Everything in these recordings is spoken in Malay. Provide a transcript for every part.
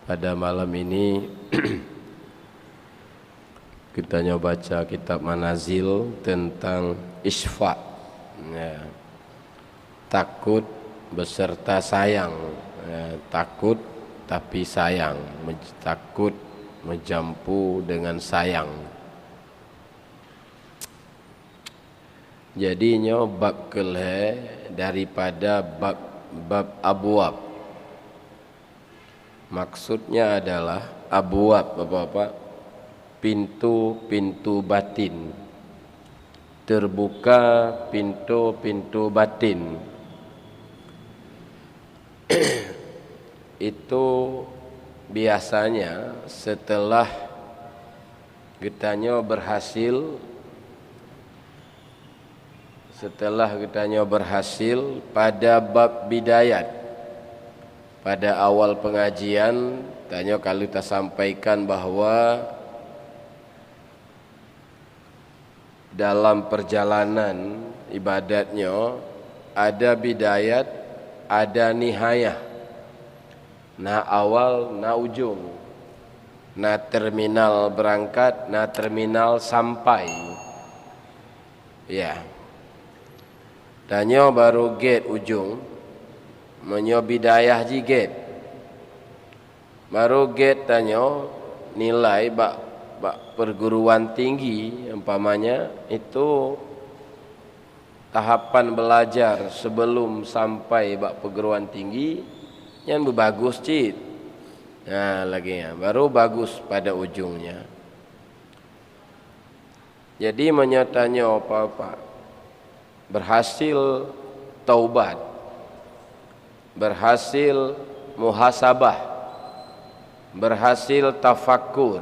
Pada malam ini kita nyoba baca kitab Manazil tentang isfa, ya. Takut beserta sayang, ya. Takut tapi sayang, takut menjampu dengan sayang. Jadi bab kelhe daripada bab abwab. Maksudnya adalah abwab, Bapak-bapak, pintu-pintu batin. Terbuka pintu-pintu batin. Itu biasanya setelah kita berhasil pada bab bidayat. Pada awal pengajian kalau kita sampaikan bahwa dalam perjalanan ibadatnya ada bidayat, ada nihayah. Nah awal, nah ujung. Nah terminal berangkat, nah terminal sampai. Ya. Danyo baru gate ujung. Menyo bidayah ji gate. Baru gate tanyo nilai bak perguruan tinggi umpamanya itu tahapan belajar sebelum sampai bak perguruan tinggi yang bagus cit. Nah lagi ya, baru bagus pada ujungnya. Jadi menyatanya apa-apa berhasil taubat, berhasil muhasabah, berhasil tafakkur,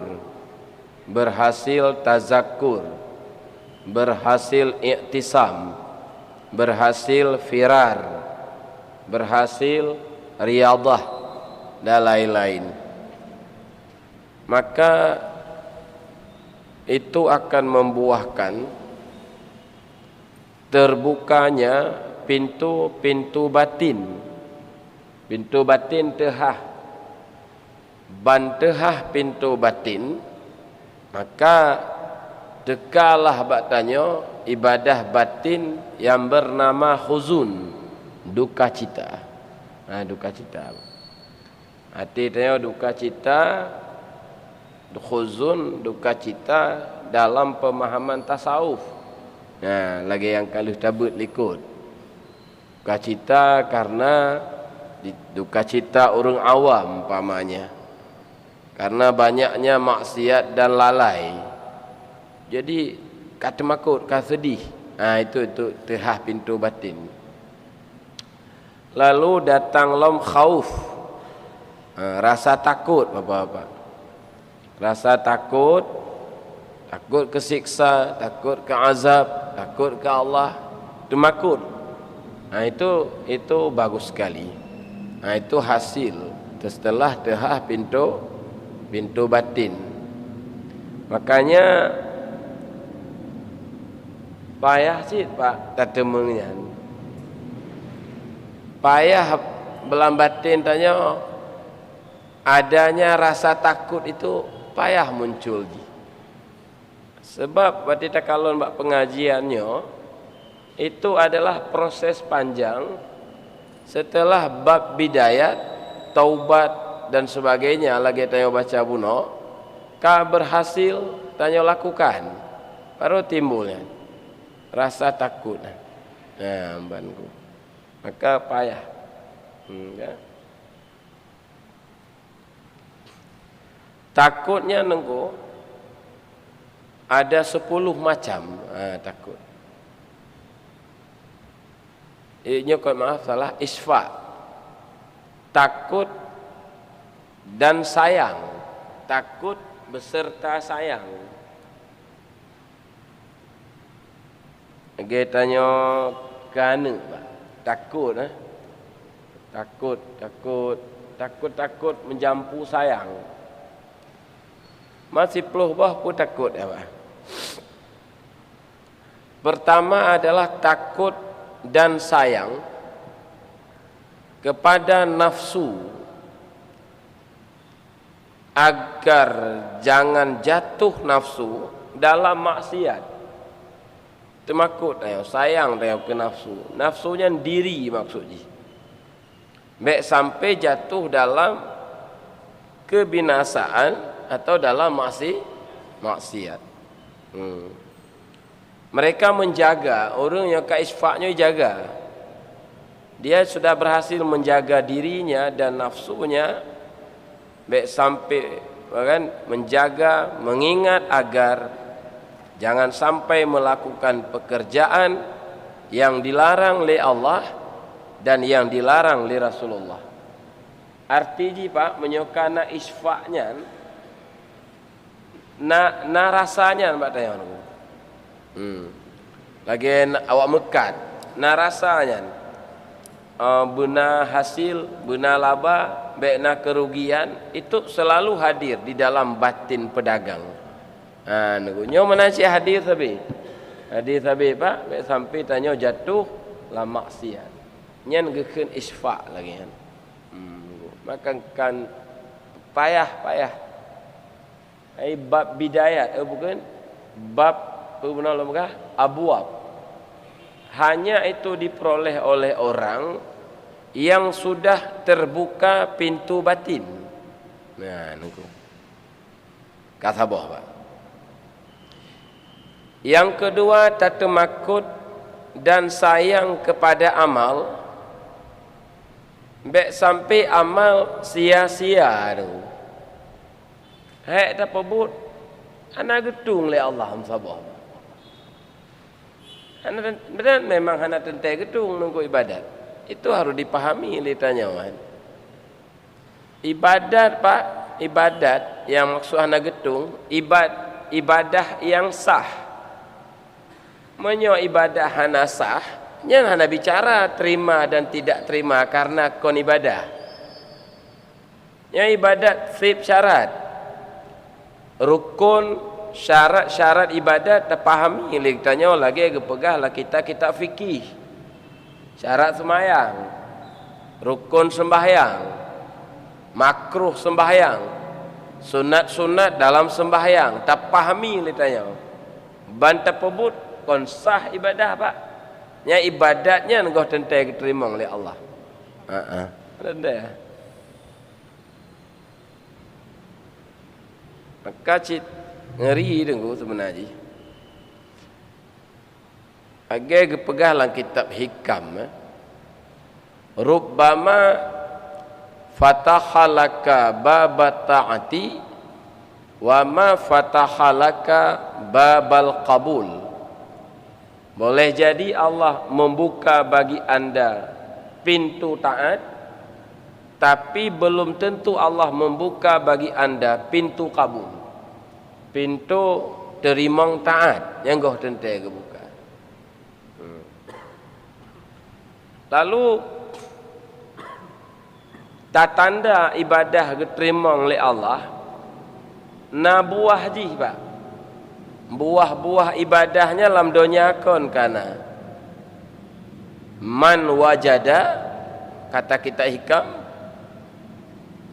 berhasil tazakkur, berhasil i'tisam, berhasil firar, berhasil riyadah dan lain-lain. Maka itu akan membuahkan terbukanya pintu-pintu batin. Pintu batin tehah. Bantehah pintu batin, maka dekalah baktanya ibadah batin yang bernama khuzun, duka cita. Nah, duka cita. Artinya duka cita, khuzun, duka cita dalam pemahaman tasawuf. Nah, lagi yang kalau tabut likut. Duka cita karena duka cita orang awam umpamanya. Karena banyaknya maksiat dan lalai. Jadi kata makut, kata sedih. Nah, itu tehah pintu batin. Lalu datang lom khauf. Rasa takut, Bapak-bapak. Rasa takut kesiksa, takut ke azab, takut ke Allah, itu makut. Nah, itu bagus sekali. Nah, itu hasil setelah tehah pintu batin. Makanya payah sih Pak tatemengnya. Payah belam batin tanya adanya rasa takut itu payah muncul. Sebab berarti kalau mbak pengajiannya itu adalah proses panjang. Setelah bab bidayat, taubat dan sebagainya lagi tanya baca buno, ka berhasil tanya lakukan, baru timbulnya rasa takut. Nah, banku. Maka payah. Ya. Takutnya nengko ada 10 macam takut. Ini salah isfa. Takut dan sayang. Takut beserta sayang. Kita tanya kerana takut takut menjampu sayang. Masih peluh bah pun takut apa? Pertama adalah takut dan sayang kepada nafsu agar jangan jatuh nafsu dalam maksiat. Temakut tayo, sayang tayo ke nafsu. Nafsunya diri maksudnya. Baik sampai jatuh dalam kebinasaan atau dalam maksiat. Mereka menjaga, orang yang keisfaknya jaga. Dia sudah berhasil menjaga dirinya dan nafsunya, baik sampai kan menjaga, mengingat agar jangan sampai melakukan pekerjaan yang dilarang oleh Allah dan yang dilarang oleh Rasulullah. Artinya Pak, menyokana isfaknya na rasanya Pak tanya. Lagi awak mekat, na rasanya. Bena hasil, bena laba, bena kerugian itu selalu hadir di dalam batin pedagang. Nyo menasi hadir sabi Pak, baik sampai tanya jatuh la maksiat. Nyen geken isfa lagi kan. Maka kan payah. Bab bidayat bukan bab benar lemah abwab. Hanya itu diperoleh oleh orang yang sudah terbuka pintu batin. Nah, niku. Kasabah, Pak. Yang kedua, tatemakut dan sayang kepada amal. Baik sampai amal sia-sia tu. Hek tak pebut. Ana getung le Allah sabah. Ana benar memang ana tentai getung nunggu ibadat. Itu harus dipahami litanya kan. Ibadat Pak, ibadat yang maksud ana getung, ibadah yang sah. Menyo ibadah hana sah, jangan hana bicara terima dan tidak terima karena kon ibadah. Yang ibadat sip syarat. Rukun syarat-syarat ibadat terpahami litanya lagi gepegah lah kita fikih. Syarat sembahyang, rukun sembahyang, makruh sembahyang, sunat-sunat dalam sembahyang, tak pahami litanya. Bantah pebut kon sah ibadah Pak. Nya ibadatnya engkau tentai diterima oleh Allah. Ada. Maka ngeri dengu sebenarnya. Agai gepegahlah kitab hikam. Rubbama fatahalaka babat ta'ati wa ma fatahalaka babal qabul. Boleh jadi Allah membuka bagi anda pintu taat, tapi belum tentu Allah membuka bagi anda pintu kabul, pintu terima taat yang kau tentai kebuka. Lalu tanda ibadah diterima oleh Allah na buah ji Pak. Buah-buah ibadahnya dalam dunia kon kana man wajada, kata kita hikam,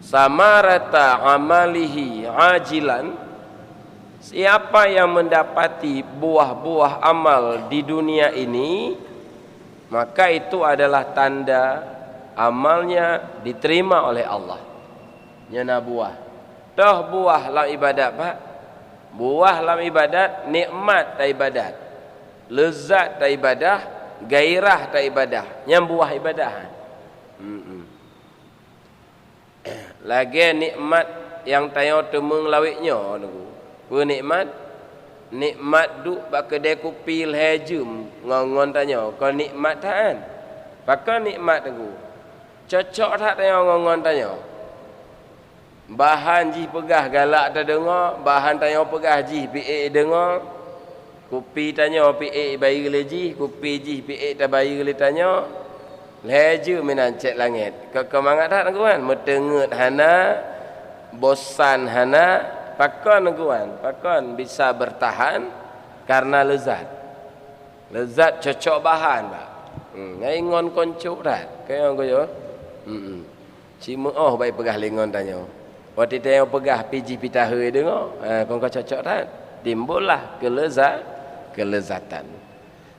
samarata amalihi ajilan, siapa yang mendapati buah-buah amal di dunia ini, maka itu adalah tanda amalnya diterima oleh Allah. Nyana buah. Toh buah dalam ibadat Pak. Buah dalam ibadat, nikmat tak ibadat, lezat tak ibadah, gairah tak ibadah. Yang buah ibadah. Lagi nikmat yang tayo temung lawiknya niku. Ku nikmat duk bak kedai kopi lejum ngongon tanya. Kau nikmat tak kan? Pakai nikmat niku. Cocok tak tayo ngongon tanya. Bahan ji pegah galak tak dengar, bahan tanya pegah ji PA dengar. Kopi tanya PA bayi leji, kopi ji PA tak bayi le tanya. Leju menancet langit. Kemangat tak tuan? Metengut hana, bosan hana, pakon tuan. Pakon bisa bertahan karena lezat. Lezat cocok bahan Pak. Ngon koncuk rat. Kaya ngoyo. Cima baik pegah lengon tanya. Waktu dia pegah piji pitaha dengar, kau cocok tak? Timbullah kelezatan.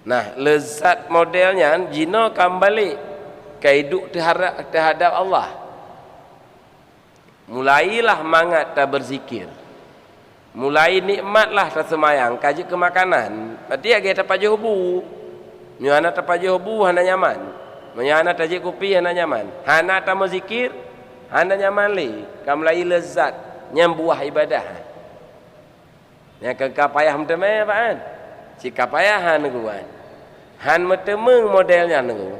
Nah, lezat modelnya jina kembali ke hidup terhadap Allah. Mulailah mangat tak berzikir. Mulai nikmatlah tak semayang, kaji ke makanan. Berarti agak tak pajah hubu. Nyana tak pajah hubu hana nyaman. Nyana tak jik kopi hana nyaman. Hana tak berzikir hana nyaman li. Kamulai lezat nyam buah ibadah. Yang kekal payah mentemai apa kan? Jika payah han kan. Han metemeng modelnya nengku.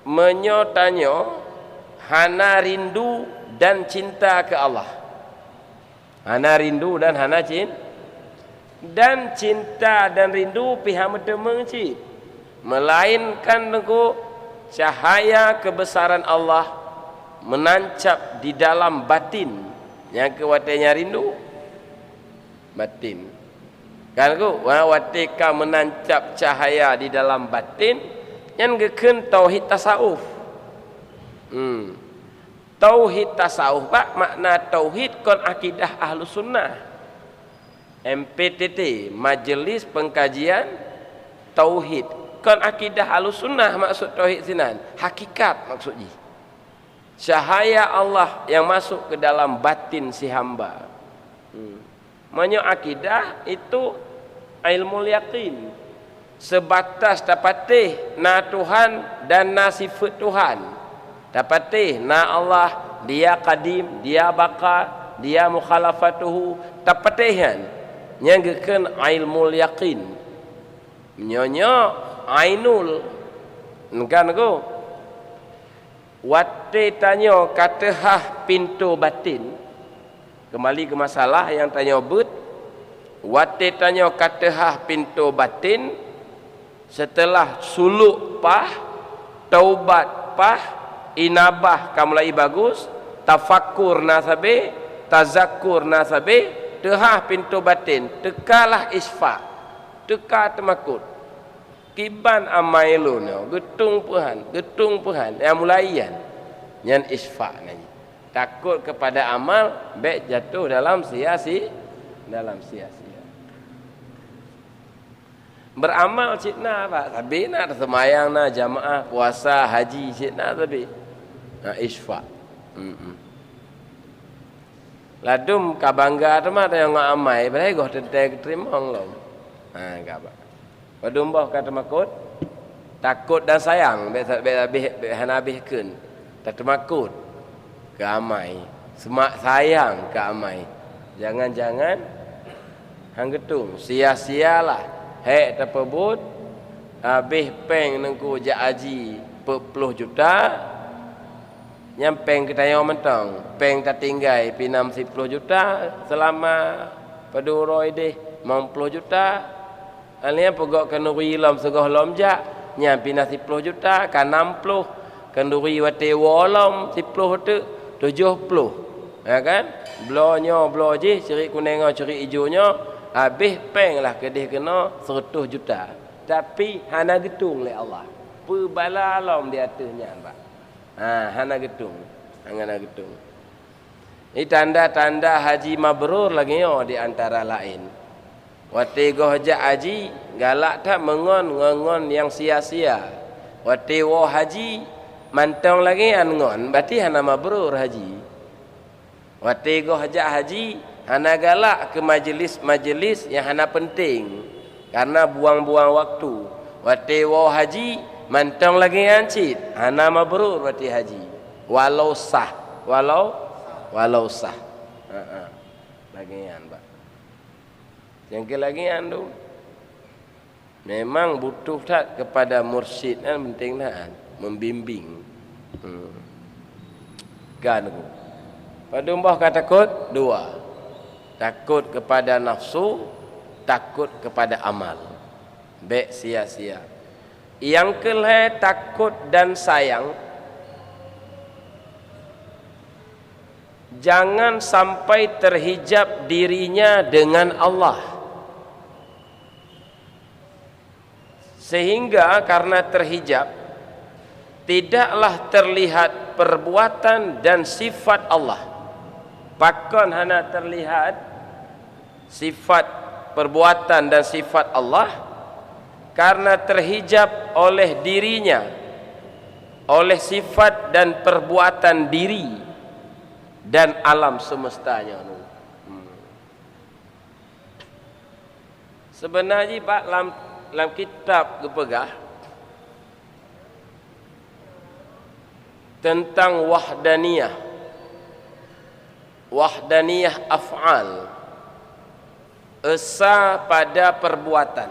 Menyotanyo hana rindu dan cinta ke Allah. Hana rindu dan hana cinta. Dan cinta dan rindu pihak metemeng cik. Melainkan nengku cahaya kebesaran Allah menancap di dalam batin. Yang kewatanya rindu batin. Kan ku watika menancap cahaya di dalam batin yang geken tauhid tasawuf. Tauhid tasawuf pak makna tauhid kon akidah Ahlus Sunnah. MPTT, Majelis Pengkajian Tauhid. Kon akidah Ahlus Sunnah maksud tauhid sinan, hakikat maksudnya. Cahaya Allah yang masuk ke dalam batin si hamba. Menyo akidah itu ilmu yakin. Sebatas dapatih na Tuhan dan na sifat Tuhan. Dapatih na Allah, dia qadim, dia baqa, dia mukhalafatuhu. Dapatihan yang geken ilmu yakin. Menyo ainul. Kan ko? Wate tanya katahah pintu batin. Kembali ke masalah yang tanya but. Wate tanya katahah pintu batin. Setelah suluk pah, taubat pah, inabah kamulai bagus, tafakur nasabe, tazakur nasabe, tehah pintu batin, tekalah isfa, teka temakut. Kiban amailun, getung puhan, yang mulaian, yang isfa nanya. Takut kepada amal, baik jatuh dalam sia-sia. Beramal citna pak, tapi nak semayang na jamaah, puasa, haji citna tapi, isfa. Ladum kabangga tu mah yang ngamai, berai goh tentai keterimong lom. Kabang. Ladum boh kata makut, takut dan sayang, habis-habiskan, tak termakut ke amai, semak sayang ke amai. Jangan-jangan hang getung, sia-sialah. Hek terpebut habis peng nengku jak haji 40 juta yang peng kita yang mentang peng tak tinggal pinam 10 juta selama paduroi deh 50 juta alia pegok kenduri lom segah lom jak nyam pinam 10 juta kan 60 kenduri wate wolom 10 tu 70 ya kan blo je ceri kuning ceri hijaunya. Habis peng lah kedih kena 100 juta. Tapi hana getung oleh Allah. Pebala alam di atasnya pak. Hana getung. Hana getung. Ini tanda-tanda haji mabrur lagi yo di antara lain. Wati goh hajat haji galak tak mengon yang sia-sia. Wati wo haji mantong lagi ngon. Berarti hana mabrur haji. Wati goh hajat haji hana galak ke majlis yang hana penting karena buang-buang waktu. Wate wa haji mantong lagi ancit hana mabrur wate haji walau sah lagian pak yang ke lagian tu memang butuh tak kepada mursyid kan penting tak membimbing kan aku pada umbah kata takut dua. Takut kepada nafsu, takut kepada amal. Baik sia-sia. Yang kelih takut dan sayang. Jangan sampai terhijab dirinya dengan Allah. Sehingga karena terhijab, tidaklah terlihat perbuatan dan sifat Allah. pakon hana terlihat sifat perbuatan dan sifat Allah karena terhijab oleh dirinya, oleh sifat dan perbuatan diri dan alam semestanya. Sebenarnya Pak, dalam kitab kepegah tentang wahdaniyah af'al, esa pada perbuatan.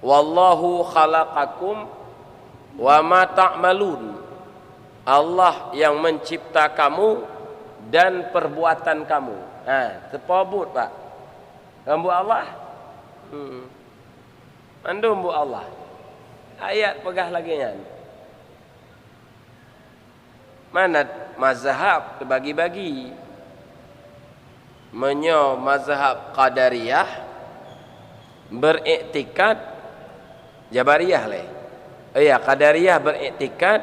Wallahu khalaqakum wa ma ta'malun. Allah yang mencipta kamu dan perbuatan kamu. Terpobut Pak. Kamu Allah. Mandum bu Allah. Ayat pegah lagi kan. Mana mazhab terbagi-bagi. Menyo mazhab Qadariyah beriktikad Jabariyah leh. Qadariyah beriktikad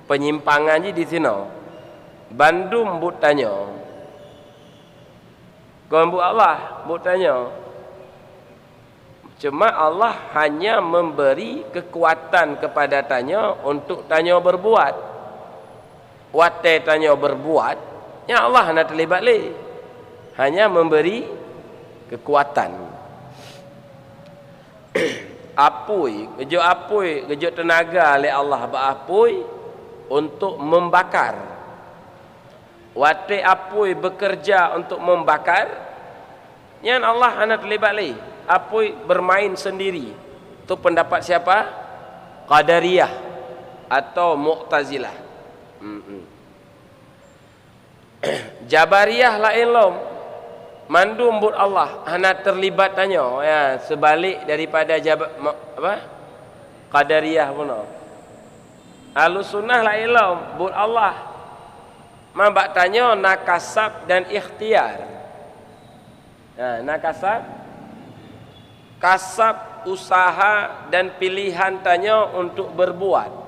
penyimpangan je di sini. Bandung but tanya. Kau bu Allah but tanya. Cuma Allah hanya memberi kekuatan kepada tanya untuk tanya berbuat. Wate tanya berbuat, ya Allah nak terlibat leh. Hanya memberi kekuatan. Apui, gejo tenaga oleh Allah berapui untuk membakar. Wate apui bekerja untuk membakar, yang Allah hanya terlibat lagi. Apui bermain sendiri. Itu pendapat siapa? Qadariyah atau Mu'tazilah. Jabariyah lain lom. Mandum but Allah hanya terlibat tanya. Ya, sebalik daripada Qadariyah pun. Ahlus sunnah lain lom. But Allah mambak tanya nakasab dan ikhtiar. Nakasab, kasab, usaha dan pilihan tanya untuk berbuat.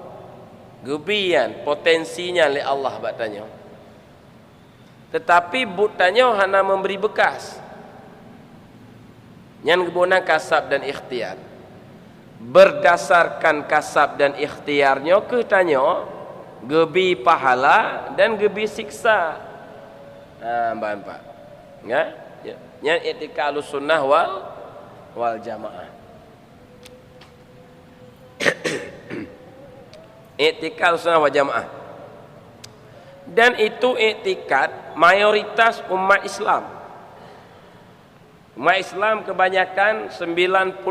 Gebian potensinya oleh Allah bak tanya. Tetapi but tanya hanya memberi bekas. Yang guna kasab dan ikhtiar. Berdasarkan kasab dan ikhtiarnya ke tanya gebi pahala dan gebi siksa. Mbak. Ya? Yang etika Ahlussunnah wal Jamaah. Etika Ahlussunnah wal Jamaah. Dan itu etikat mayoritas umat Islam. Umat Islam kebanyakan 90%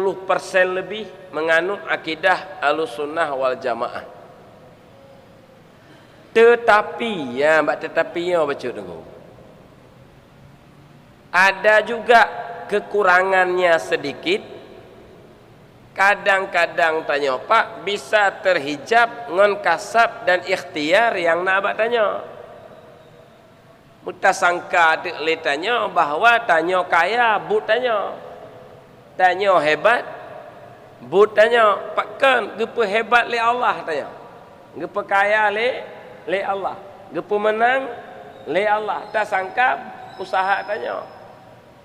lebih menganut akidah Ahlussunnah wal Jamaah. Tetapi, tetapinya baca dulu. Ada juga kekurangannya sedikit. Kadang-kadang tanya, Pak, bisa terhijab ngon kasab dan ikhtiar yang nak abak tanya. Muta sangka le tanya bahawa tanya kaya, but tanya. Tanya hebat, but tanya. Pak kan, gepa hebat le Allah tanya. Gepa kaya le Allah. Gepa menang le Allah. Tak sangka usaha tanya.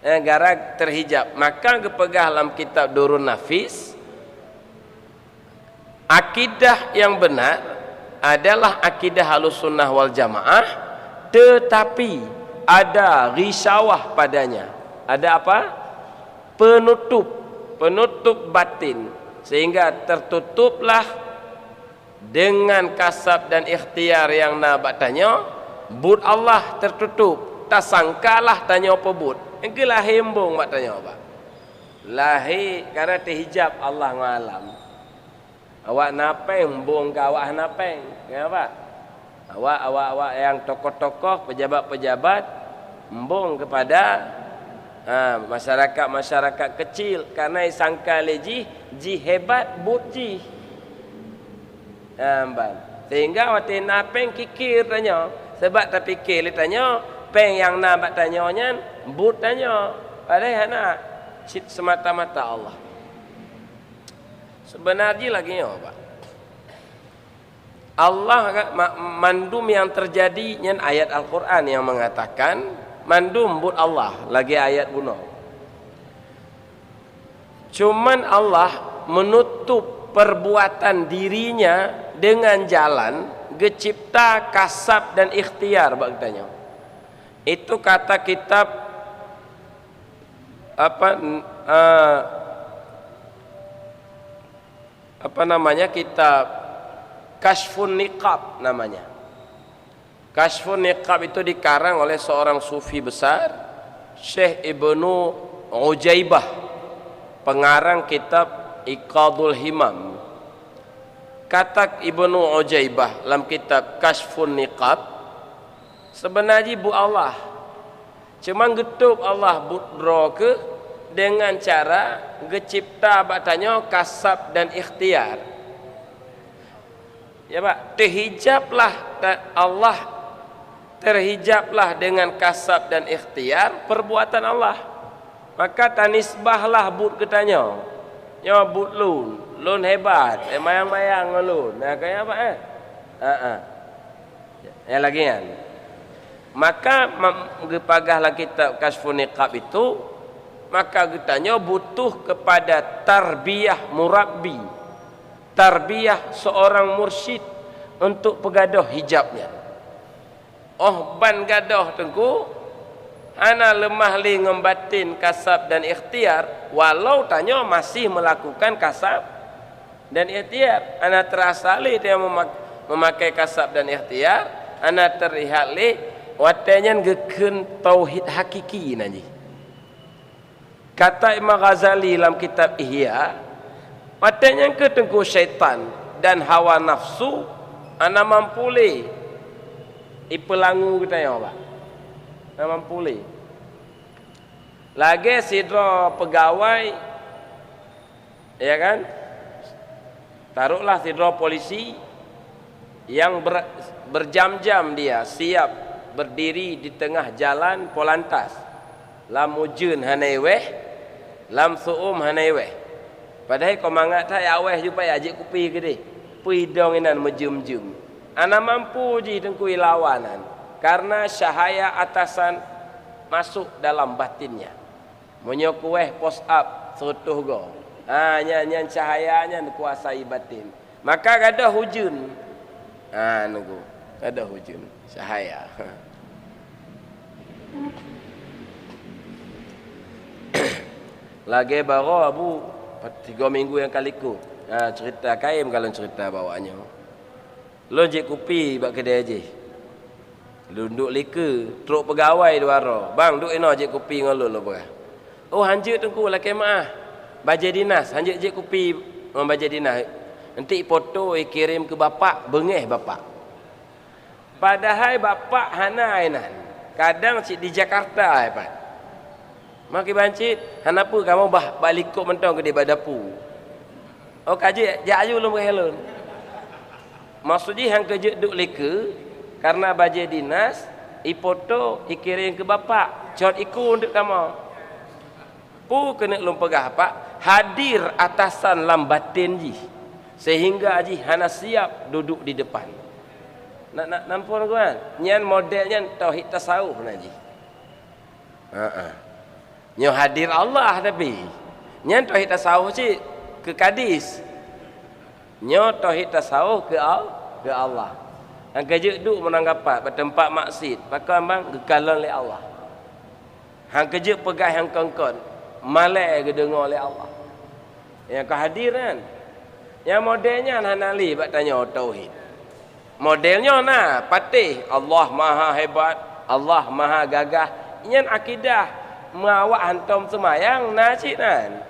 Gara terhijab. Maka gepegah dalam kitab Durun Nafis, akidah yang benar adalah akidah Ahlussunnah wal Jamaah, tetapi ada risawah padanya. Ada apa? Penutup batin, sehingga tertutuplah dengan kasab dan ikhtiar yang nak tanya. But Allah tertutup. Tak sangkalah tanya apa but. Engke lahir embung mak tanya apa? Lahir karena terhijab Allah ngalam. Awak napeng embung ke awak napeng. Kenapa? Awak yang tokoh-tokoh, pejabat-pejabat embung kepada masyarakat kecil karena sangka leji ji hebat but ji. Sehingga waktu napeng kikir tanya. Sebab tak fikir dia tanya, peng yang nak tanyanya, but tanya. Padahal nak semata-mata Allah. Sebenarnya lagi apa? Allah mandum yang terjadi nyen ayat Al-Quran yang mengatakan mandum but Allah lagi ayat bunuh. Cuman Allah menutup perbuatan dirinya dengan jalan gecipta, kasab dan ikhtiar bagtanya. Itu kata kitab apa namanya, kitab Kashfun Niqab namanya. Kashfun Niqab itu dikarang oleh seorang sufi besar, Syekh Ibnu Ujaibah, pengarang kitab Iqadul Himam. Kata Ibnu Ujaibah dalam kitab Kashfun Niqab, sebenarnya bu Allah cuma getup Allah budro ke dengan cara gecipta batanya kasab dan ikhtiar. Ya Pak, Allah terhijablah dengan kasab dan ikhtiar perbuatan Allah. Maka tanisbahlah but ketanya. Nya but lun hebat, mayang-mayang lun. Nah kayak apa Ya lagi kan. Maka gepagahlah kitab Kashfun Niqab itu, maka ketanya butuh kepada tarbiyah murabbi. Tarbiyah seorang mursyid untuk pegadah hijabnya. Oh ban gadah tengku ana lemah li ngembatin kasab dan ikhtiar, walau tanya masih melakukan kasab dan ikhtiar. Ana terasa li dia memakai kasab dan ikhtiar, ana terlihat li watanya ngeken tauhid hakiki nanti. Kata Imam Ghazali dalam kitab Ihya, watanya ke tengku syaitan dan hawa nafsu ana mampu li ipelangu kita ya Pak. Ana mampu li. Lagi sidra pegawai, ya kan? Taruhlah sidra polisi yang berjam-jam dia siap berdiri di tengah jalan polantas. Lam ujun hanaiweh, lam suum hanaiweh. Padahal kau mangat tak aweh jumpa ajik kupi ke dia. Pui dong inan mejum-jum. Ana mampu je tengkui lawanan. Karena syahaya atasan masuk dalam batinnya. Menyokueh post up serutuh go. Nyan cahayanya kuasai batin. Maka ada hujun. Nunggu. Ada hujun. Cahaya. Lagi baru abu 3 minggu yang kaliku. Cerita kaim kalau cerita bawanya. Lo je kupi bak kedai je. Duduk leka, truk pegawai duara. Bang, duk ino je kupi ngolon lo berah. Oh, hanjut tengku laki maah. Baja dinas, hanjut je kupi ngom baja dinas. Nanti foto kirim ke bapak, bengeh bapak. Padahal bapak hana ainan. Kadang cik di Jakarta ai pat. Maki bancit, hanapa kamu balik kok mentong ke di badapu. Oh kaji jaju lum helon. Maksudnya hang kerja duk leka karena baje dinas, ipoto ikirim ke bapak, jod iku untuk kamu. Pu kena lum pegah pak, hadir atasan lam batin ji. Sehingga aji hana siap duduk di depan. Nak nampun kan? Nyan modelnya tauhid tasawuf naji. Nyo hadir Allah tapi nyan tauhid tasawuf sih ke kadis. Nyo tauhid tasawuf ke Allah. Ang kerja duk menanggapat bertempat maksud, maka ambang gekalan oleh Allah. Hang kerja pegang hang kongkon, malai ke dengar oleh Allah. Yang kehadiran. Yang modelnya hanali bak tanya tauhid. Modelnya nah patih Allah Maha hebat, Allah Maha gagah. Nyan akidah mawak hantom semayang nacinan.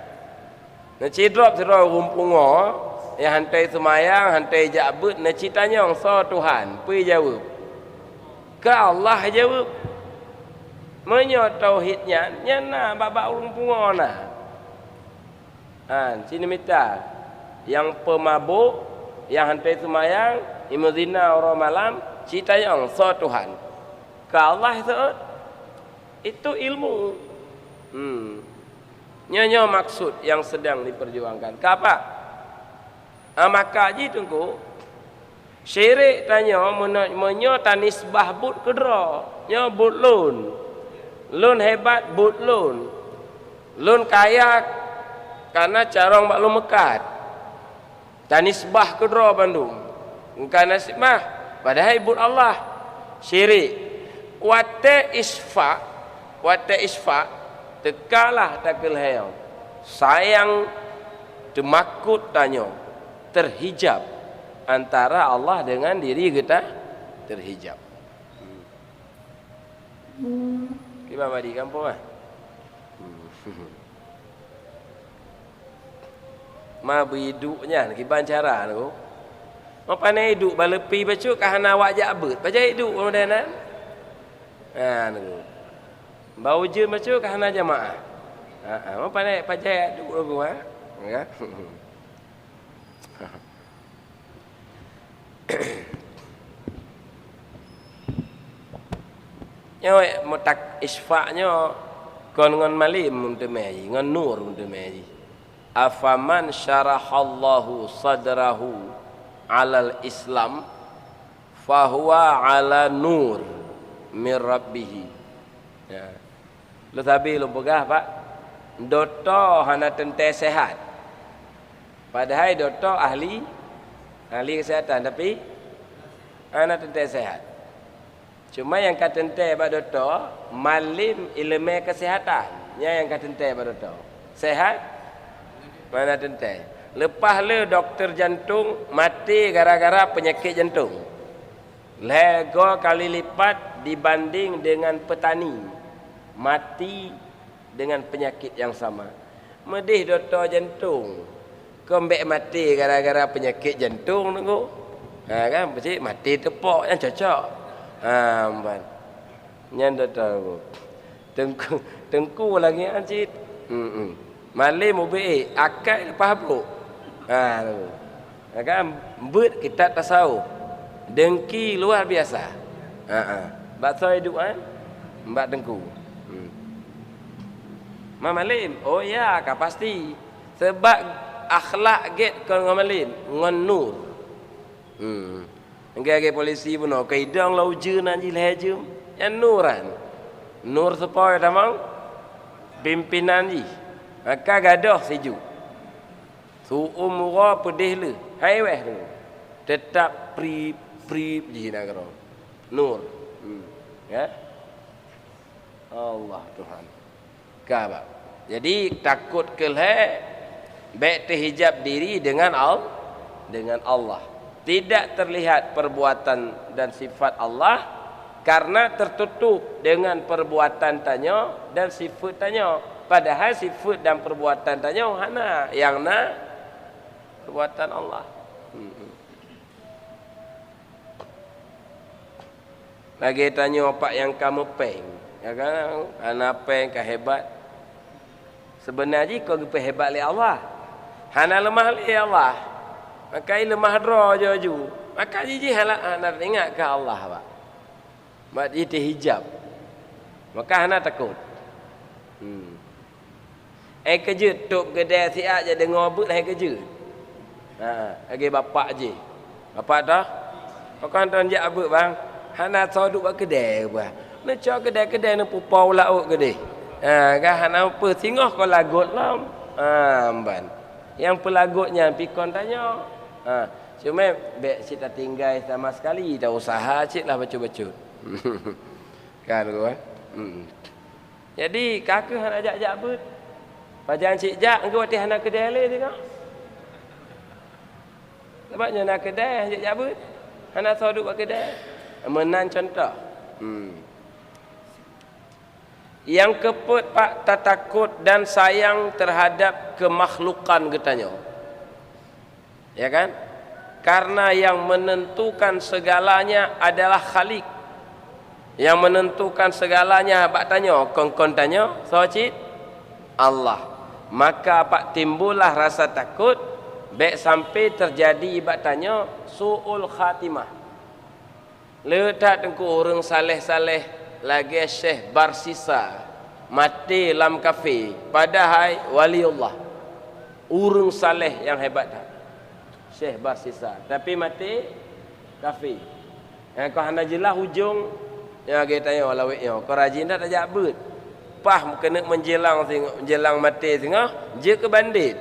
Naci drop sira rumpungo, ya hantai semayang, hantai jabut, naci tanya so Tuhan, pi jawab. Ke Allah jawab. Menyo tauhidnya nyana babak rumpungo nah. Sini minta yang pemabuk, yang hantai semayang, imazina orang malam, cita yang so Tuhan. Ke Allah itu ilmu. Nyonya maksud yang sedang diperjuangkan. Ke apa? Maka haji tunggu. Syirik tanya menyo tanisbah but kedra. Nya but lun. Lun hebat but lun. Lun kaya karena carong maklum mekat. Tanisbah kedra Bandung. Karena nisbah padahal but Allah. Syirik. Wate isfa tekalah takil hayang. Sayang demakut tanya terhijab antara Allah dengan diri kita terhijab. Kita mari kampung ah. Ma biduknya kiban cara tu. Apa ni hidup balepi bacu kahana wajak abut. Baca hidup kemudian tu. Bau je bacu kahana jamaah. Apa ni pajak hidup lagu ya. Nyo motak isfa'nyo kon ngon malim untuk meji ngon nur untuk meji. Afaman syarahallahu sadrahu alal Islam fahuwa ala nur min rabbih. Ya. Lu tabi lu begah Pak. Doktor hana tente sehat. Padahal doktor ahli kesihatan tapi hana tente sehat. Cuma yang kata tente Pak doktor malim ilmu kesihatan. Yang kata tente Pak doktor. Sehat mana tente. Lepas le doktor jantung mati gara-gara penyakit jantung. Lego kali lipat dibanding dengan petani mati dengan penyakit yang sama. Medih doktor jantung. Kombek mati gara-gara penyakit jantung tunggu. Kan mesti mati tepok yang cocok. Ban. Nyan doktor. Tengku lagi ancit. Malim ubi akal lepas bro. Tu. Kan bet kita tasawuf. Dengki luar biasa. Bakso hidup kan? Mbak dengku. Malim. Oh ya, kah pasti. Sebab akhlak get kon malim, ngon nur. Engke polisi pun kaidang lau jeun anji lejum. Yang nuran. Nur supaya tamang pimpinan ji. Maka gadah sejuk. Su'umura pedih le. Hai weh tu. Tetap pri ji nak kira. Nur. Ya. Allah Tuhan. Kabak. Jadi takut keleh baik terhijab diri dengan Allah. Tidak terlihat perbuatan dan sifat Allah karena tertutup dengan perbuatan tanya dan sifat tanya. Padahal sifat dan perbuatan tanya hana yang perbuatan Allah. Lagi tanya apa yang kamu peng? Ya kan? Hana peng ke hebat. Sebenarnya kau hebat li Allah. Hana lemah li Allah. Maka lemah dra jaju. Maka jiji hana ingat ke Allah Pak. Mak itu hijab. Maka hana takut. Kejut tok kedai siap je dengar but hai kejut. Lagi bapak je. Bapak dah. Bukan tuan jak abut bang. Hana tahu duk kedai bang. Nak cak kedai-kedai nak pupau lauk kedai. Kan hana apa singoh kau lagut lam. Ban. Yang pelagutnya pikon tanya. Cuma bek cita tinggal sama sekali dah usaha cik lah baca-baca. Kan kan. Jadi kakak hana ajak-ajak but. Pajan cik jak engkau hati hana kedai le tengok. Sebabnya nak kedai ajak but. Hana tahu duk kedai. Menan contoh. Yang keput Pak tak takut dan sayang terhadap kemakhlukan katanya. Ya kan? Karena yang menentukan segalanya adalah Khalik. Yang menentukan segalanya Pak tanya, kon tanya, socit Allah. Maka Pak timbullah rasa takut baik sampai terjadi Pak tanya suul khatimah. Letak tengku orang saleh-saleh lagi Syekh Barsisa mati dalam kafe padahal waliullah. Orang saleh yang hebat dah. Syekh Barsisa tapi mati kafir. Kau hana jelas hujung yang kita tanya lawiknya. Kau rajin dah tak jabut. Pah kena menjelang mati tengah je ke bandit.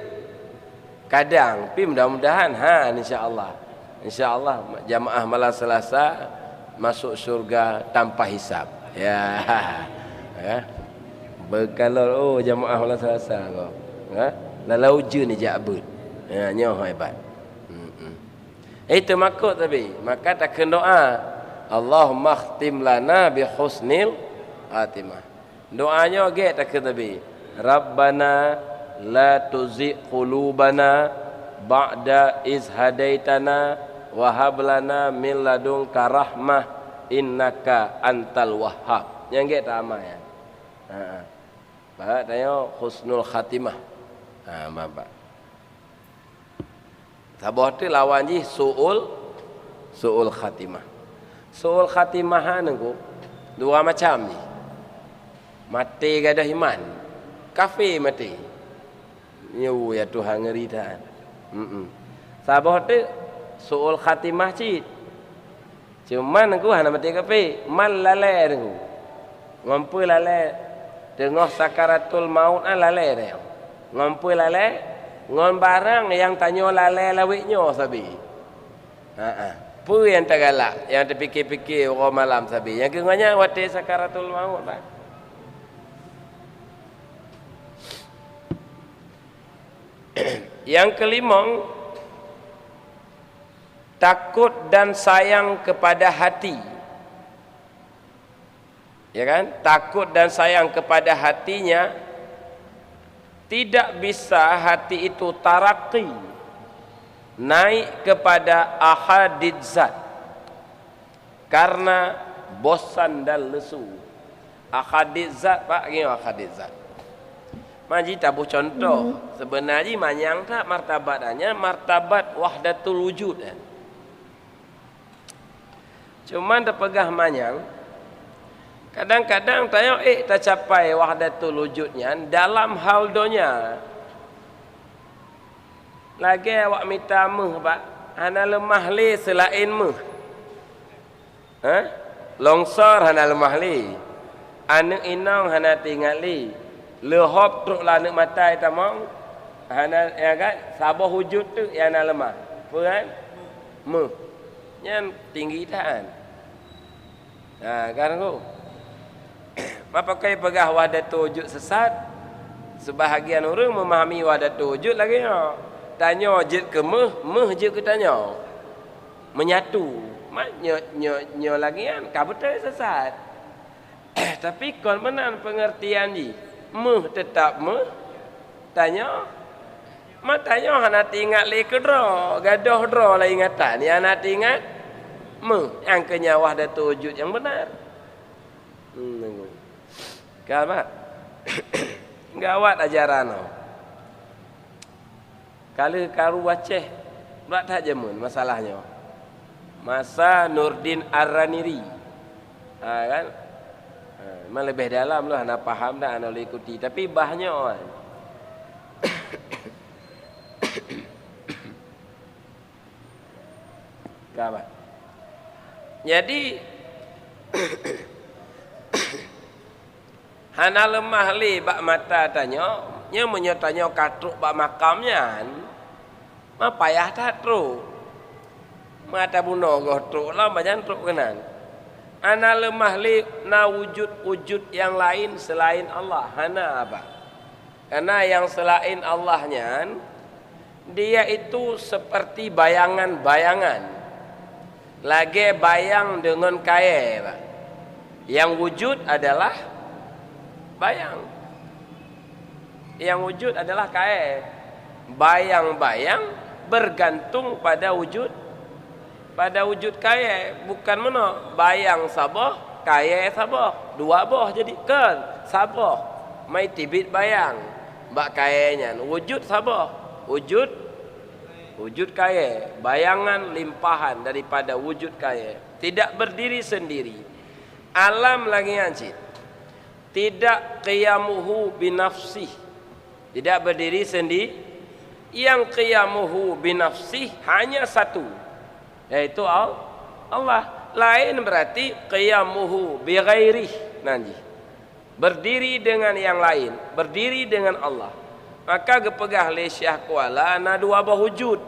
Kadang, tapi mudah-mudahan insya-Allah. Insya-Allah jamaah malam Selasa masuk surga tanpa hisab. Ya. Ya. Berkalor jamaah malam Selasa kau. Ha? Lalau je ni jabut. Ya, nyoh hebat. Itu makut tapi. Maka tak kena doa. Allahumma khtim lana bi husnil khatimah. Doanya ge tak kena tapi. Rabbana la tuzigh qulubana ba'da iz hadaitana wa hab lana min ladunka rahmah innaka antal wahhab. Yang ge tak amal ya. Bapak tanya husnul khatimah. Bapak. Sabah tu lawan je su'ul khatimah. Su'ul khatimah nengku dua macam ni. Mati gadah iman. Kafir mati. Yo ya Tuhan ngeri dah. Sabah tu su'ul khatimah cit. Cuma nengku hana mati kafir, mal lalai nengku. Ngompu lalai tengah sakaratul maut lalai dia. Ngompu lalai ngon barang yang tanya lalai lawiknya sabi. Pu yang tergalak, yang terfikir-fikir orang malam sabi. Yang kenganya wati sakaratul maut bah. Yang kelima, takut dan sayang kepada hati. Ya kan? Takut dan sayang kepada hatinya, tidak bisa hati itu taraqi naik kepada ahadid zat karena bosan dan lesu. Ahadid zat pak, gini ahadid zat. Maji tabu contoh. Sebenarnya manyang tak martabatnya martabat wahdatul wujud kan. Cuman terpegah manyang. Kadang-kadang tanya tak capai wahdatul wujudnya dalam hal donya. Lagi awak minta meh pak, hana lemah li selain meh. Longsor hana lemah li. Anak inang hana tinggal li. Lehop truk lah anak mata tamang. Hana ya kan sabah wujud tu yang hana lemah. Apa kan? Meh. Yang tinggi tahan. Kan tu. Apa kaya pegah wahdatul wujud sesat? Sebahagian orang memahami wahdatul wujud lagi ya. Tanya jid ke meh je ke tanya. Menyatu. Nyo lagi kan betul sesat. Tapi kon benar pengertian ni. Meh tetap meh. Tanya tanya hana tinggal le ke dra, gadah dra lah ingatan. Yang hana tinggal meh yang kenya wahdatul wujud yang benar. Tengok. Kamat. Gawat ajaran no. Kalau karu Aceh buat tak jemun masalahnya. Masa Nurdin Ar-Raniri. Kan? Memang lebih dalam lah, anak faham dah, anak boleh ikuti. Tapi bahnya kan. Kamat. Jadi hana lemah li bak mata tanya, nya menyatanya katruk bak makamnya. Ma payah tak truk. Mata buno goh truk lah macam truk kenan. Hana lemah li na wujud yang lain selain Allah. Hana apa? Karena yang selain Allahnya dia itu seperti bayangan-bayangan. Lagi bayang dengan kaya, Pak. Yang wujud adalah bayang. Yang wujud adalah kaya. Bayang-bayang bergantung pada wujud kaya. Bukan mana bayang sabah, kaya sabah. Dua boh jadi kan sabah. Mai tibit bayang. Bak kayanya wujud sabah. Wujud kaya, bayangan limpahan daripada wujud kaya. Tidak berdiri sendiri. Alam lagi ancit. Tidak qiyamuhu binafsih. Tidak berdiri sendiri. Yang qiyamuhu binafsih hanya satu. Yaitu Allah. Lain berarti qiyamuhu bi ghairihi nanti. Berdiri dengan yang lain, berdiri dengan Allah. Maka gepegah le Syekh Kuala ana dua bah wujud.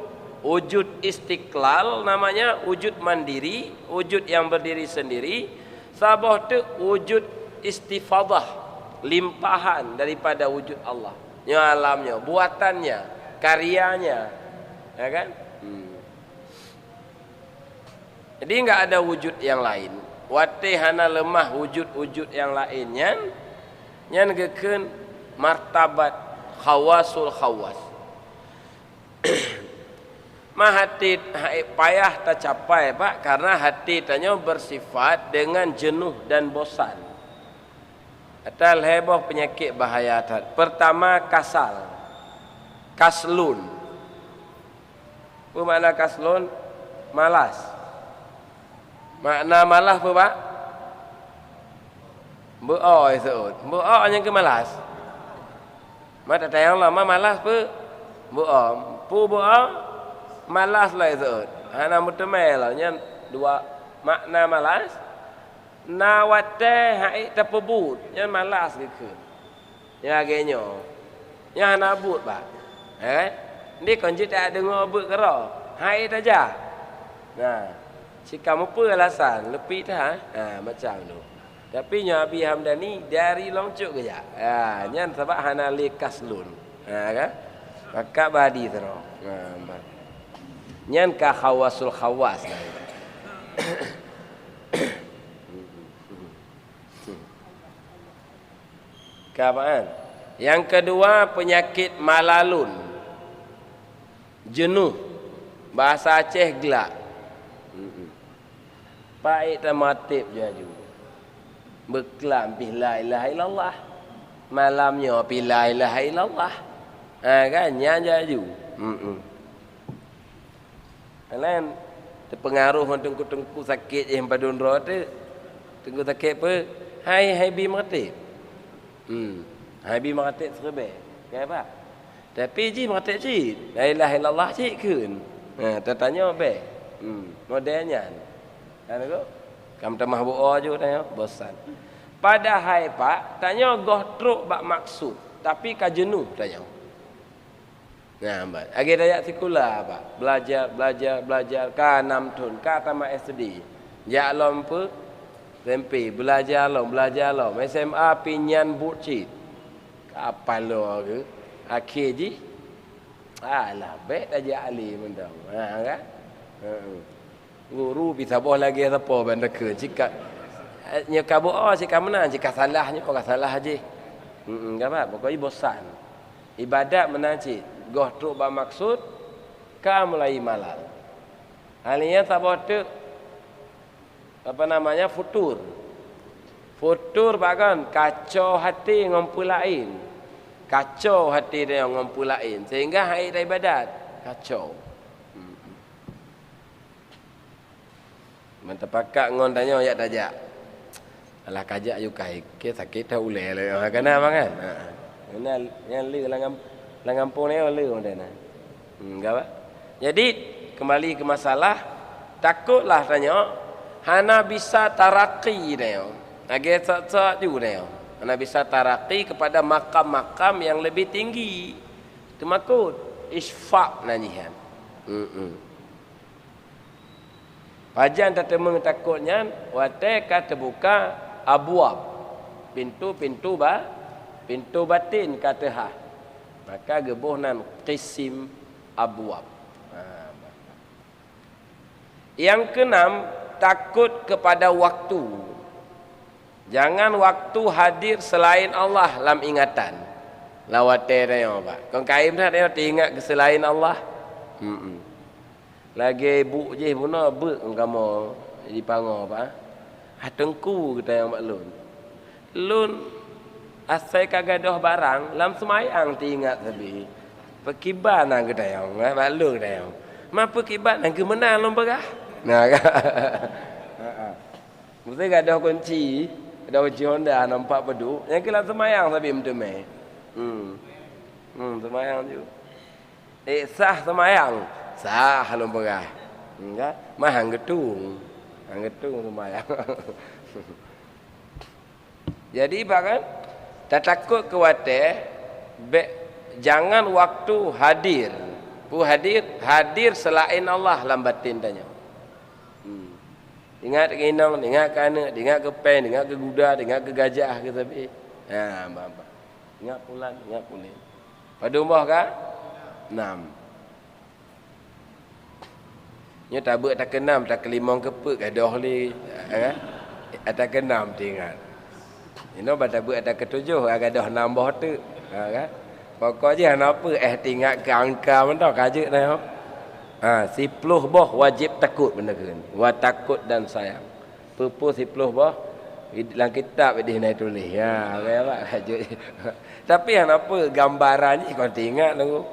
Wujud istiqlal namanya wujud mandiri, wujud yang berdiri sendiri. Sabah tu wujud istifadah, limpahan daripada wujud Allah. Nya alamnya, buatannya, karyanya. Ya kan? Jadi enggak ada wujud yang lain. Wate hana lemah wujud-wujud yang lainnya. Nyan gekeun martabat khawasul khawas. Hati payah tercapai Pak, karena hati tanya bersifat dengan jenuh dan bosan. Atal heboh penyakit bahaya. Pertama kasal, kaslun. Apa makna kaslun? Malas. Makna malas apa Pak? Be'o itu. Be'o yang ke malas. Mata tayang lama malas pe. Be'o. Pu be'o. Malas lah itu. Hana mutemel lah. Yang dua makna malas. Nawate hai terpebut. Yang malas gitu. Yang agaknya. Yang hana but Pak. Ini konjit tak dengar but kerah. Hai saja. Nah. Si kamu apa alasan? Lebih dah. Macam tu. Tapi Nabi Hamdani dari longcuk ke ya. Nyan sebab hana likas lun. Kan? Maka badi terus. Nyan ka khawasul khawas. Kapan? Yang kedua penyakit malalun. Jenuh. Bahasa Aceh gelak. Baik tamatib jaju. Beklam pi la ilaha illallah. Malamnya pi la ilaha illallah. Kan nya jaju. Lain terpengaruh tengku-tengku sakit yang padun ro tu. Tengku sakit apa? Hai bi matib. Hai bi matib serbe. Kan apa? Tapi ji matib ji. La ilaha illallah ji keun. Tertanya be. Modelnya. Kan go? Kam tamah buo je tanya, bosan. Padahal Pak, tanya goh truk bak maksud, tapi ka jenuh tanya. Nah, mbak, agi dayak sekolah Pak, belajar ka 6 tahun, ka tamat SD. Jak lom pe SMP belajar lom SMA pinyan bucit. Apa lo ke? Akhir ji. Alah, baik aja ali mendang. Kan? Guru bisa boh lagi apa benda ke jika nya kabu jika menang jika salahnya kau salah aja. Enggak apa pokoknya bosan. Ibadat menaji goh truk ba maksud ka mulai malal. Halinya sabote apa namanya futur. Futur bahkan kacau hati ngumpulain. Kacau hati dia ngumpulain sehingga hari ibadat kacau. Mantap pakak ngon tanya ayat tajak. Alah kajak yu kai ke sakit dah ule le. Kana bang kan? Yang li langampung ni le ondana. Enggak Pak. Jadi kembali ke masalah takutlah tanya hana bisa taraqi dia. Age sak ju dia. Hana bisa taraqi kepada makam-makam yang lebih tinggi. Itu makut isfaq nanyihan. Pajan tertemung takutnya wate kata buka abwab pintu batin kata ha. Maka gebuhnan qisim abwab. Yang keenam takut kepada waktu. Jangan waktu hadir selain Allah dalam ingatan. Lawate dia Pak. Kau kaim dah dia ingat ke selain Allah. Lagi ibu je puna ber kamu di pango Pak. Hatengku kita yang maklun. Lun asai kagadoh barang lam semayang tingat sabi. Pekiban nang kita yang maklun kita yang. Ma pekiban nang ke menang lom begah. Nah kan. Mesti gadoh kunci, gadoh kunci Honda nampak pedu. Yang kelam semayang sabi mdeme. Semayang tu. Sah semayang. Sah lom begah. Enggak, mahang gedung. ngetung sembahyang. Jadi bahkan tak takut khawatir, jangan waktu hadir. Hadir selain Allah dalam batin tanya. Ingat ke inang, ingat ke anak, ingat ke pen, ingat ke kuda, ingat ke gajah ke tapi. Bapa. Ingat pulang, ingat pulang. Pada umur kan? 6. Nya tabuk tak ke-6, tak ke-5 ke gadah li. Tak ke-6 tinggal. Ini tabuk tak ke-7, gadah 6 boh tu. Kan? Pokoknya apa tinggal ke angka mentau kajak dah. 10 boh wajib takut benda ke ni. Wa takut dan sayang. Pupus 10 boh dalam kitab dia naik tulis. Ya, okeylah kajak. Tapi apa gambarannya kau tengok tu.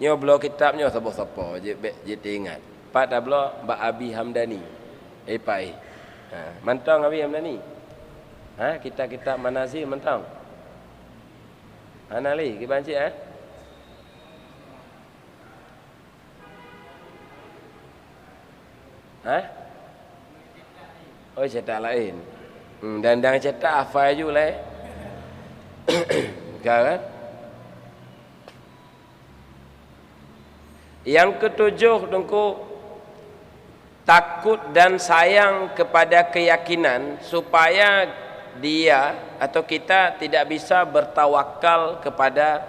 Nyo belah kitabnya siapa-siapa je ingat. Pak dah belah Mbak Abi Hamdani. Pai. Mantang Abi Hamdani. Kita manazil mantang. Ana li, kita baca Oh, cetak lain. Dan cetak hafal je lah. Kan? Yang ketujuh tengku takut dan sayang kepada keyakinan supaya dia atau kita tidak bisa bertawakal kepada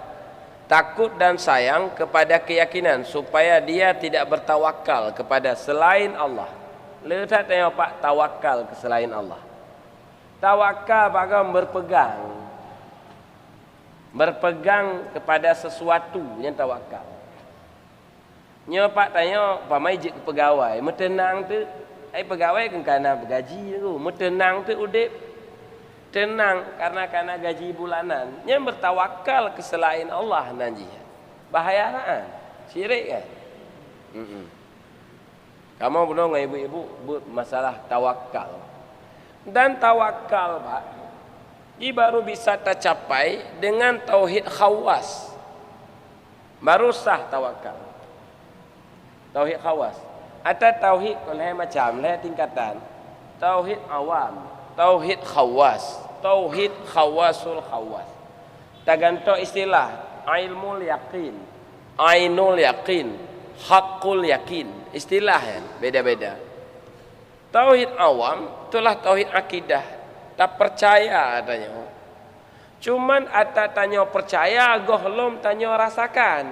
takut dan sayang kepada keyakinan supaya dia tidak bertawakal kepada selain Allah. Letak tengok Pak tawakal ke selain Allah. Tawakal bagai berpegang kepada sesuatu yang tawakal. Nyo Pak tanya pamai je ke pegawai, metenang tu pegawai kan kana bergaji tu, metenang tu udip tenang karena gaji bulanan. Yang bertawakal ke selain Allah nanti. Bahaya kan? Syirik kan? Kamu benar dengan ibu-ibu masalah tawakal. Dan tawakal Pak, ini baru bisa tercapai dengan tauhid khawas. Baru sah tawakal. Tauhid khawas. Ada tauhid kalau macam lah tingkatan. Tauhid awam. Tauhid khawas, tauhid khawasul khawas. Tergantung istilah ilmul yakin, ainul yakin, hakul yakin. Istilah kan beda-beda. Tauhid awam itulah tauhid akidah. Tak percaya adanya. Cuman ada tanya percaya, gohlom tanya rasakan.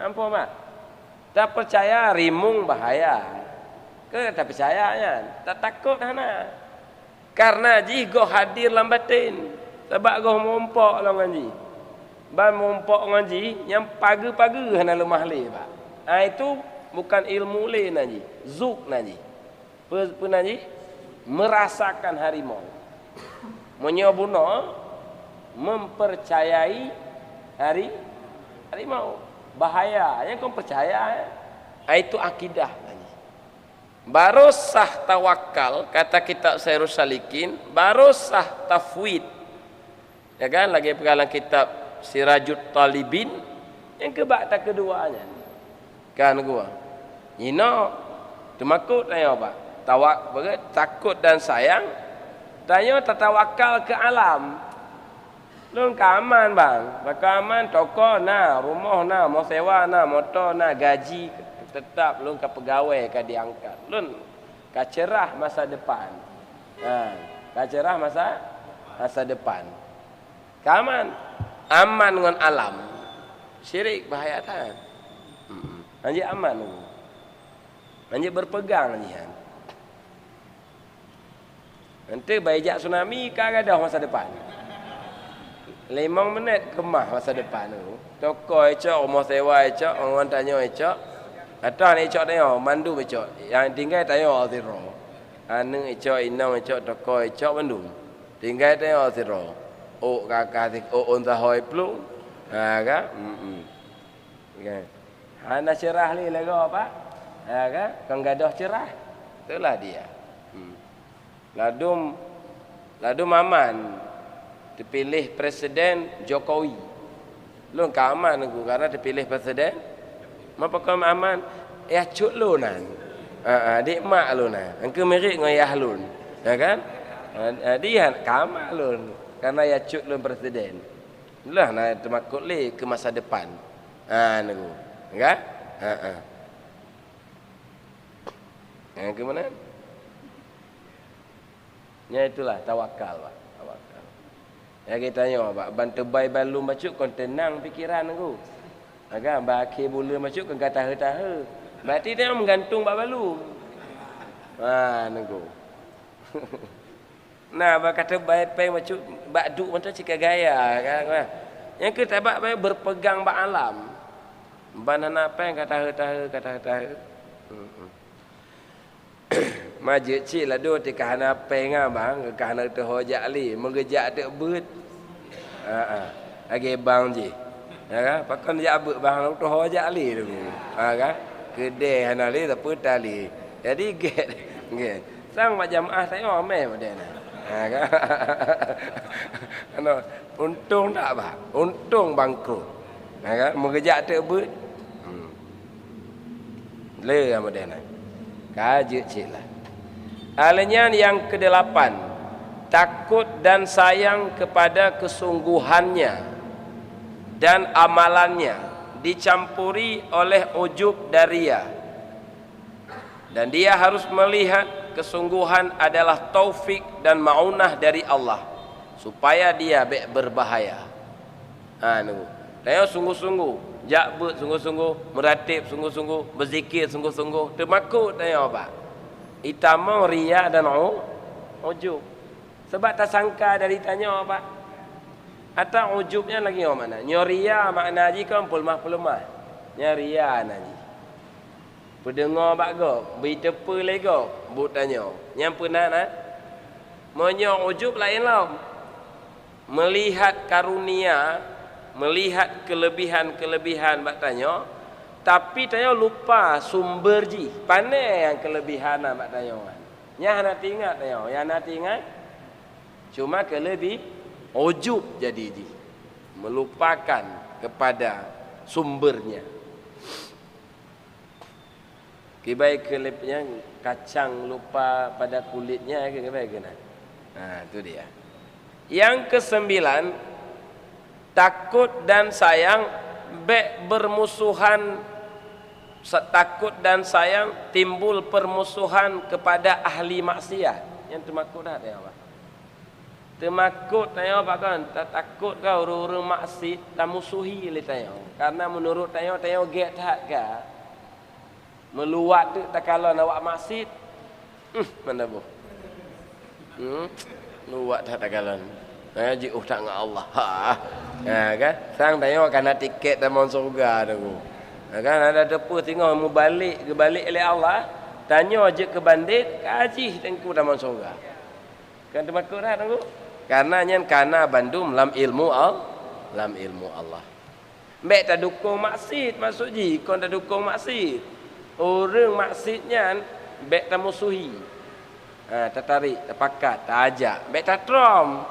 Nampak Mak? Tak percaya rimung bahaya. Ke tak percaya kan? Tak takut hana. Karena ji go hadir dalam batin. Sebab go mumpok lah ngaji. Ban mumpok ngaji yang pagi-pagi hana lemah le Pak. Itu bukan ilmu le naji. Zuk naji. Apa naji? Merasakan harimau. Menyobuna mempercayai harimau. Bahaya. Yang kau percaya itu akidah. Baru sah tawakal, kata kitab Sairus Salikin, baru sah tafwid. Ya kan, lagi pegalang kitab Sirajut Talibin, yang tak keduanya. Kan gua. Ino temakut tanya apa? Takut dan sayang. Tanya tertawakal ke alam. Lun keaman bang, bakaman toko na, rumah na, mau sewa na, motor na, gaji tetap lun ke pegawai ke diangkat. Lun ke cerah masa depan. Ke cerah masa depan. Keaman, aman dengan alam. Syirik bahaya kan? Anjir aman tu. Anjir berpegang anjir. Nanti bajak tsunami kan ada masa depan. 5 minit kemah masa depan tu. Toko ecok, rumah sewa ecok, orang tanya ecok. Atau ni ecok tanya, mandu ecok. Yang tinggal tanya Azira. Anu ecok, inang ecok, toko ecok mandu. Tinggal tanya Azira. Oh kakak, unta hoi pelung. Kan? Kan? Hana cerah ni lagi apa? Kan? Kang gadah cerah. Itulah dia. Ladum aman. Dipilih Presiden Jokowi. Lu keaman aku karena dipilih Presiden. Apa kau aman? Cuk lu nan. Adik mak lu nah. Engkau mirip dengan ayah lun. Ya kan? Dia kamak lun. Karena ya cuk lun presiden. Itulah nah termakut le ke masa depan. Niku. Enggak? Yang ke mana? Ya itulah tawakal, Pak. Tawakal. Ya kita tanya, Pak, bantu bayi balum bacuk kon tenang fikiran aku. Agak baki bulu bacuk kon kata tahu. Berarti dia menggantung bak balum. Niku. Nah, bak kata bayi peng bacuk bak duk macam cika gaya kan. Yang kita bak berpegang bak alam. Banana peng kata tahu. Majid cik lah do ti kahana peng bang, kahana tu hojak li, mengejak tu beut. Lagi bang ji. Ya kan? Pakan dia abut bang tu hojak li tu. Kan? Kedai hana li tapi tali. Jadi get. Sang jamaah saya omeh model nah. Kan? Ano, untung tak bang? Untung bangkrut. Kan? Mengejak tu beut. Le model nah. Kaji cik lah. Alinyan yang ke-8, takut dan sayang kepada kesungguhannya dan amalannya dicampuri oleh ujub daria. Dan dia harus melihat kesungguhan adalah taufik dan maunah dari Allah supaya dia berbahaya. Nunggu. Tengok sungguh-sungguh, jakbut sungguh-sungguh, meratib sungguh-sungguh, berzikir sungguh-sungguh, termakut tengok apa? Itama riya dan ujub. Sebab tak sangka dari tanya apa? Atau ujubnya lagi orang mana? Nyoria makna haji kan pulmah-pulmah. Nyoria haji. Pendengar bak go, berita apa lagi go? But tanya. Yang pernah nah. Monyo ujub lain lah. Melihat karunia, melihat kelebihan-kelebihan bak tanya. Tapi tanya lupa sumber ji. Pandai yang kelebihan nak tanya. Yang nak ingat tanya. Yang nak ingat cuma kelebih ujub jadi ji. Melupakan kepada sumbernya. Kibai kelebihnya kacang lupa pada kulitnya ke kibai kena. Itu dia. Yang ke-9, takut dan sayang bermusuhan. Takut dan sayang timbul permusuhan kepada ahli maksiat. Yang termakut dah tengok apa? Termakut tengok apa kan? Tak takut kau orang-orang maksiat tak musuhi le tengok. Karena menurut tengok get tak ke? Meluat tu tak kalau nak buat maksiat. Mana bu? Luat tak kalau. Ngaji tak dengan Allah. Kan? Sang tengok kena tiket dalam surga tu. Kan ada depa tengok mau balik oleh Allah, tanya je ke bandit, kaji tengku dalam surga. Kan termakut dah tengku. Karena nyen kana bandum lam ilmu Allah. Mek tak dukung maksiat maksud ji, kon tak dukung maksiat. Orang maksiatnya mek tak musuhi. Tertarik, terpakat, tak ajak, mek tak trom.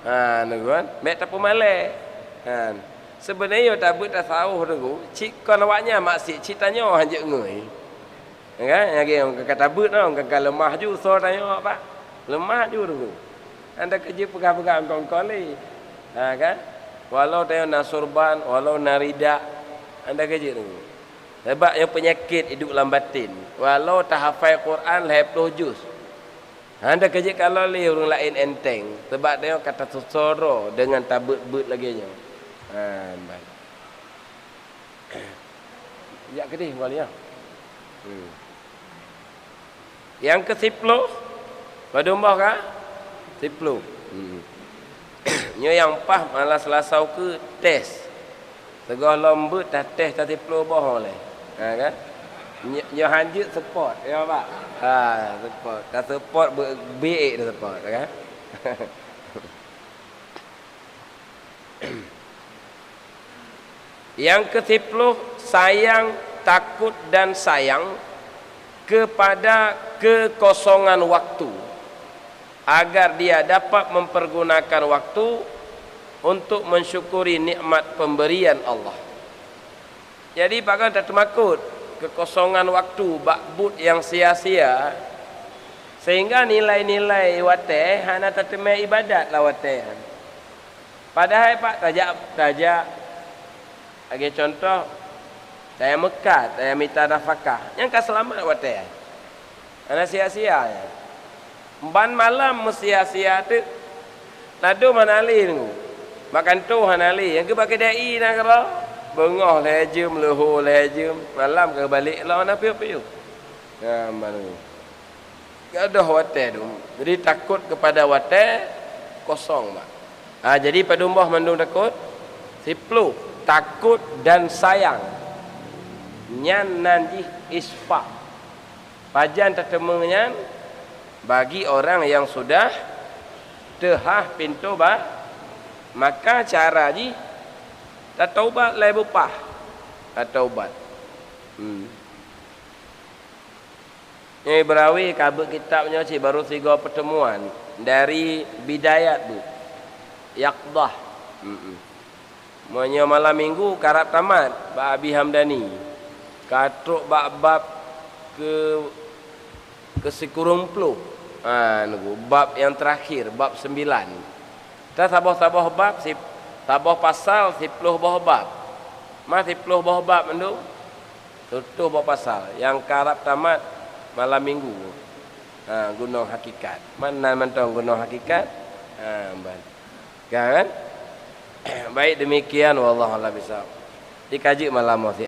Kan? Mek tak pemalai. Kan? Sebenarnya tak buat tasawuf tu. Cik kau awaknya maksud cik tanya hanya ngui. Kan? Yang kata but tau, kata lemah ju so tanya apa? Lemah ju tu. Anda kerja pegang-pegang kau ni. Kan? Walau tanya nasurban, walau narida, anda kerja tu. Sebab yang penyakit hidup dalam batin. Walau tak hafal Quran 50 juz. Anda kerja kalau li orang lain enteng. Sebab dia kata sosoro dengan tabut-but lagi nya. Baik. Ya kedih walinya. Yang ke-10 Badumbah kah? 10. Nyo yang pah malas lasau ke test. Tegah lembut dah test tak 10 boh oleh. Kan? Nyo hanjut support ya pak. Support. Tak support BA dah support kan? Yang ke-10 sayang, takut dan sayang kepada kekosongan waktu agar dia dapat mempergunakan waktu untuk mensyukuri nikmat pemberian Allah. Jadi pakan tak termakut kekosongan waktu, bakbut yang sia-sia, sehingga nilai-nilai wateh hana tateme ibadat lah wateh. Padahal pak tajak bagi contoh saya Mekah, saya minta nafkah, yang ka selamat wateh. Hana sia-sia ya. Ban malam sia-sia tu. Nado manali tu. Makan tu hanali, yang ke pakai dai nak kira. Bengah lejum, leho lejum, malam ke balik lah nak piu-piu. Ya mana. Gadah wateh tu. Jadi takut kepada wateh kosong mak. Jadi padumbah mandung takut siplu, takut dan sayang. Nyan nanji isfa. Pajan tetemengan bagi orang yang sudah tehah pintu bah, maka cara ji tak taubat lai bupah. Tak taubat. Ini berawi kabut kitabnya cik baru 3 pertemuan dari bidayat bu. Yaqdah. Monya malam minggu karab tamat Pak Abi Hamdani. Katruk bab-bab ke sekurung puluh. Bab yang terakhir, bab 9. Kita sabah-sabah bab, sabah pasal 10 buah bab. Mas 10 buah bab mendu. Tutup buah pasal. Yang karab tamat malam minggu. Gunung hakikat. Mana mentang gunung hakikat? Kan? Baik demikian wallahu a'lam bishawab. Dikaji malam